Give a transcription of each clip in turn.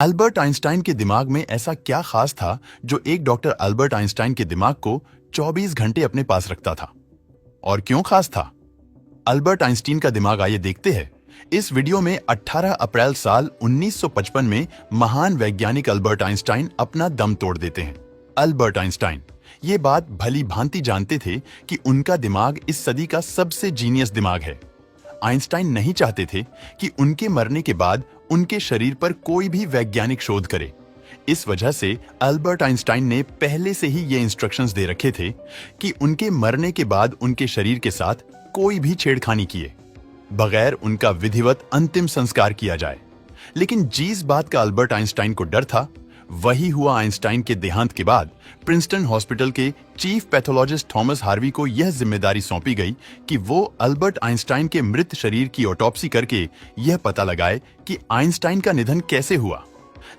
Albert Einstein के दिमाग में ऐसा क्या खास था जो एक डॉक्टर अल्बर्ट आइंस्टाइन के दिमाग को 24 घंटे अपने पास रखता था? और क्यों खास था अल्बर्ट आइंस्टीन का दिमाग? आइए देखते हैं। इस वीडियो में 18 अप्रैल साल 1955 में महान वैज्ञानिक अल्बर्ट आइंस्टाइन अपना दम तोड़ देते हैं। अल्बर्ट आइंस्टाइन ये बात भली भांति जानते थे कि उनका दिमाग इस सदी का सबसे जीनियस दिमाग है। आइंस्टाइन नहीं चाहते थे कि उनके मरने के बाद उनके शरीर पर कोई भी वैज्ञानिक शोध करे। इस वजह से अल्बर्ट आइंस्टाइन ने पहले से ही ये इंस्ट्रक्शंस दे रखे थे कि उनके मरने के बाद उनके शरीर के साथ कोई भी छेड़खानी किए बगैर उनका विधिवत अंतिम संस्कार किया जाए। लेकिन जिस बात का अल्बर्ट आइंस्टाइन को डर था वही हुआ आइंस्टाइन के देहांत के बाद। प्रिंसटन हॉस्पिटल के चीफ पैथोलॉजिस्ट थॉमस हार्वी को यह जिम्मेदारी सौंपी गई कि वो अल्बर्ट आइंस्टाइन के मृत शरीर की ऑटोप्सी करके यह पता लगाए कि आइंस्टाइन का निधन कैसे हुआ।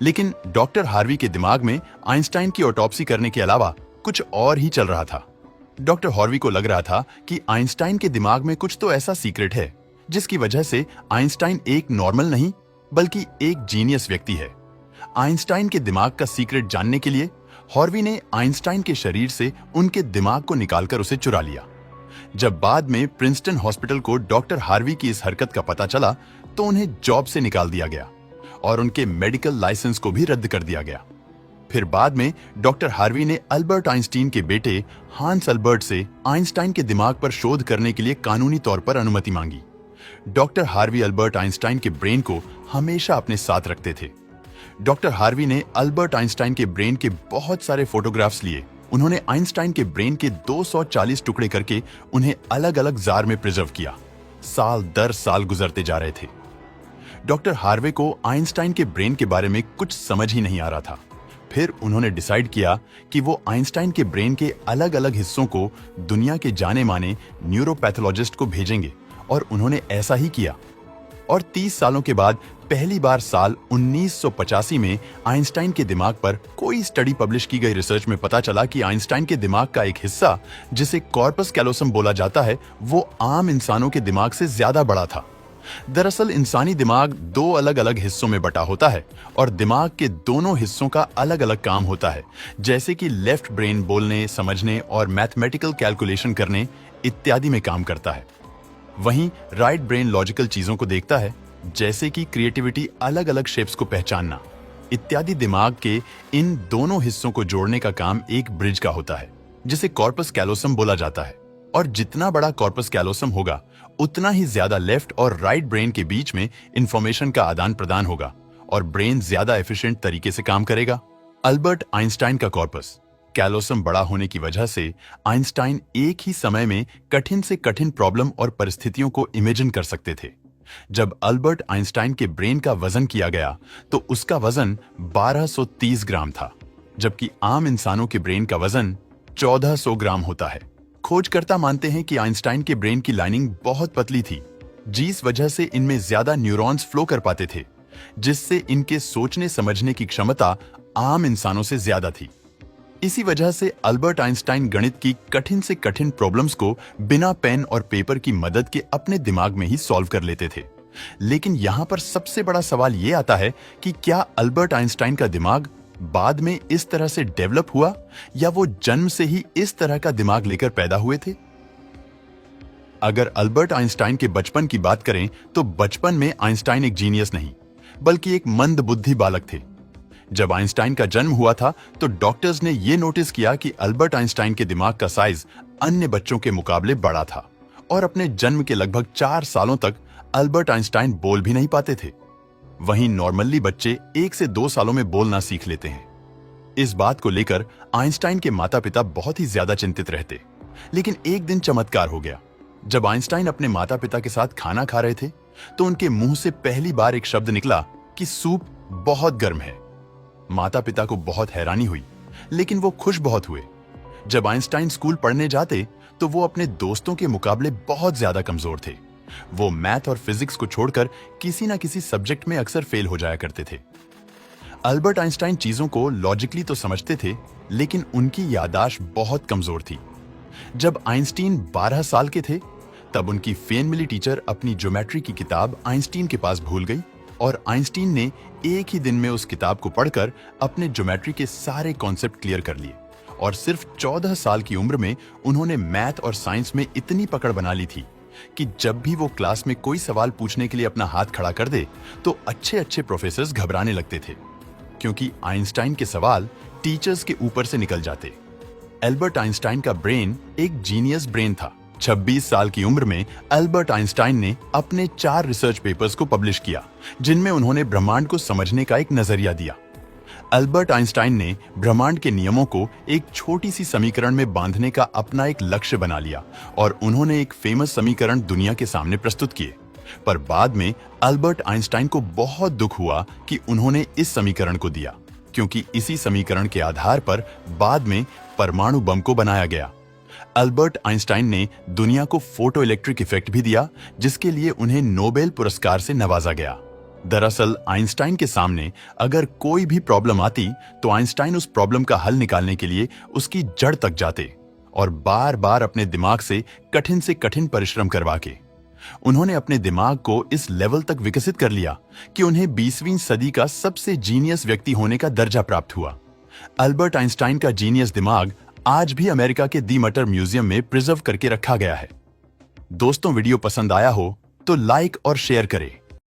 लेकिन डॉक्टर हार्वी के दिमाग में आइंस्टाइन की ऑटोप्सी करने के अलावा कुछ और ही चल रहा था। डॉक्टर हार्वी को लग रहा था कि आइंस्टाइन के दिमाग में कुछ तो ऐसा सीक्रेट है जिसकी वजह से आइंस्टाइन एक नॉर्मल नहीं बल्कि एक जीनियस व्यक्ति है। आइंस्टाइन के दिमाग का सीक्रेट जानने के लिए हार्वी ने आइंस्टाइन के शरीर से उनके दिमाग को निकालकर उसे चुरा लिया। जब बाद में प्रिंसटन हॉस्पिटल को डॉक्टर हार्वी की इस हरकत का पता चला तो उन्हें जॉब से निकाल दिया गया और उनके मेडिकल लाइसेंस को भी रद्द कर दिया गया। फिर बाद में डॉक्टर हार्वी ने अल्बर्ट आइंस्टीन के बेटे हांस अल्बर्ट से आइंस्टाइन के दिमाग पर शोध करने के लिए कानूनी तौर पर अनुमति मांगी। डॉक्टर हार्वी अल्बर्ट आइंस्टाइन के ब्रेन को हमेशा अपने साथ रखते थे। डॉक्टर हार्वी ने अल्बर्ट आइंस्टाइन के ब्रेन के बहुत सारे फोटोग्राफ्स लिए। उन्होंने आइंस्टाइन के ब्रेन के 240 टुकड़े करके उन्हें अलग अलग जार में प्रिजर्व किया। साल दर साल गुजरते जा रहे थे। डॉक्टर हार्वे को आइंस्टाइन के ब्रेन के बारे में कुछ समझ ही नहीं आ रहा था। फिर उन्होंने डिसाइड किया कि वो आइंस्टाइन के ब्रेन के अलग अलग हिस्सों को दुनिया के जाने माने न्यूरोपैथोलॉजिस्ट को भेजेंगे और उन्होंने ऐसा ही किया। और 30 सालों के बाद पहली बार साल 1985 में आइंस्टाइन के दिमाग पर कोई स्टडी पब्लिश की गई रिसर्च में पता चला कि आइंस्टाइन के दिमाग का एक हिस्सा जिसे कॉर्पस कैलोसम बोला जाता है वो आम इंसानों के दिमाग से ज्यादा बड़ा था। दरअसल इंसानी दिमाग दो अलग अलग हिस्सों में बटा होता है और दिमाग के दोनों हिस्सों का अलग अलग काम होता है, जैसे कि लेफ्ट ब्रेन बोलने, समझने और मैथमेटिकल कैलकुलेशन करने इत्यादि में काम करता है। वहीं राइट ब्रेन लॉजिकल चीजों को देखता है, जैसे कि क्रिएटिविटी, अलग अलग शेप्स को पहचानना इत्यादि। दिमाग के इन दोनों हिस्सों को जोड़ने का काम एक ब्रिज का होता है जिसे कॉर्पस कैलोसम बोला जाता है। और जितना बड़ा कॉर्पस कैलोसम होगा उतना ही ज्यादा लेफ्ट और राइट ब्रेन के बीच में इंफॉर्मेशन का आदान प्रदान होगा और ब्रेन ज्यादा एफिशिएंट तरीके से काम करेगा। अल्बर्ट आइंस्टाइन का कॉर्पस कैलोसम बड़ा होने की वजह से आइंस्टाइन एक ही समय में कठिन से कठिन प्रॉब्लम और परिस्थितियों को इमेजिन कर सकते थे। जब अल्बर्ट आइंस्टाइन के ब्रेन का वजन किया गया तो उसका वजन 1230 ग्राम था, जबकि आम इंसानों के ब्रेन का वजन 1400 ग्राम होता है। खोजकर्ता मानते हैं कि आइंस्टाइन के ब्रेन की लाइनिंग बहुत पतली थी, जिस वजह से इनमें ज्यादा न्यूरॉन्स फ्लो कर पाते थे, जिससे इनके सोचने समझने की क्षमता आम इंसानों से ज्यादा थी। इसी वजह से अल्बर्ट आइंस्टाइन गणित की कठिन से कठिन प्रॉब्लम्स को बिना पेन और पेपर की मदद के अपने दिमाग में ही सॉल्व कर लेते थे। लेकिन यहाँ पर सबसे बड़ा सवाल ये आता है कि क्या अल्बर्ट आइंस्टाइन का दिमाग बाद में इस तरह से डेवलप हुआ या वो जन्म से ही इस तरह का दिमाग लेकर पैदा हुए थे? अगर अल्बर्ट आइंस्टाइन के बचपन की बात करें तो बचपन में आइंस्टाइन एक जीनियस नहीं बल्कि एक मंद बुद्धि बालक थे। जब आइंस्टाइन का जन्म हुआ था तो डॉक्टर्स ने यह नोटिस किया कि अल्बर्ट आइंस्टाइन के दिमाग का साइज अन्य बच्चों के मुकाबले बड़ा था और अपने जन्म के लगभग 4 सालों तक अल्बर्ट आइंस्टाइन बोल भी नहीं पाते थे। वहीं नॉर्मली बच्चे 1 से 2 सालों में बोलना सीख लेते हैं। इस बात को लेकर आइंस्टाइन के माता पिता बहुत ही ज्यादा चिंतित रहते। लेकिन एक दिन चमत्कार हो गया। जब आइंस्टाइन अपने माता पिता के साथ खाना खा रहे थे तो उनके मुंह से पहली बार एक शब्द निकला कि सूप बहुत गर्म है। माता पिता को बहुत हैरानी हुई, लेकिन वो खुश बहुत हुए। जब आइंस्टाइन स्कूल पढ़ने जाते तो वो अपने दोस्तों के मुकाबले बहुत ज्यादा कमजोर थे। वो मैथ और फिजिक्स को छोड़कर किसी ना किसी सब्जेक्ट में अक्सर फेल हो जाया करते थे। अल्बर्ट आइंस्टाइन चीजों को लॉजिकली तो समझते थे, लेकिन उनकी याददाश्त बहुत कमजोर थी। जब आइंस्टीन 12 साल के थे तब उनकी फेन मिली टीचर अपनी ज्योमेट्री की किताब आइंस्टीन के पास भूल गई और आइंस्टीन ने एक ही दिन में उस किताब को पढ़कर अपने ज्योमेट्री के सारे कॉन्सेप्ट क्लियर कर लिए और सिर्फ 14 साल की उम्र में उन्होंने मैथ और साइंस में इतनी पकड़ बना ली थी कि जब भी वो क्लास में कोई सवाल पूछने के लिए अपना हाथ खड़ा कर दे तो अच्छे अच्छे प्रोफेसर्स घबराने लगते थे, क्योंकि आइंस्टाइन के सवाल टीचर्स के ऊपर से निकल जाते। एल्बर्ट आइंस्टाइन का ब्रेन एक जीनियस ब्रेन था। 26 साल की उम्र में एल्बर्ट आइंस्टाइन ने अपने 4 रिसर्च पेपर्स को पब्लिश किया, जिनमें उन्होंने ब्रह्मांड को समझने का एक नजरिया दिया। एल्बर्ट आइंस्टाइन ने ब्रह्मांड के नियमों को एक छोटी सी समीकरण में बांधने का अपना एक लक्ष्य बना लिया और उन्होंने एक फेमस समीकरण दुनिया के सामने प्रस्तुत किए। पर बाद में एल्बर्ट आइंस्टाइन को बहुत दुख हुआ कि उन्होंने इस समीकरण को दिया, क्योंकि इसी समीकरण के आधार पर बाद में परमाणु बम को बनाया गया। एल्बर्ट आइंस्टाइन ने दुनिया को फोटो इलेक्ट्रिक इफेक्ट भी दिया, जिसके लिए उन्हें नोबेल पुरस्कार से नवाजा गया। दरअसल आइंस्टाइन के सामने अगर कोई भी प्रॉब्लम आती तो आइंस्टाइन उस प्रॉब्लम का हल निकालने के लिए उसकी जड़ तक जाते और बार बार अपने दिमाग से कठिन परिश्रम करवा के उन्होंने अपने दिमाग को इस लेवल तक विकसित कर लिया कि उन्हें 20वीं सदी का सबसे जीनियस व्यक्ति होने का दर्जा प्राप्त हुआ। एल्बर्ट आइंस्टाइन का जीनियस दिमाग आज भी अमेरिका के दी मटर म्यूजियम में प्रिजर्व करके रखा गया है। दोस्तों, वीडियो पसंद आया हो तो लाइक और शेयर करें।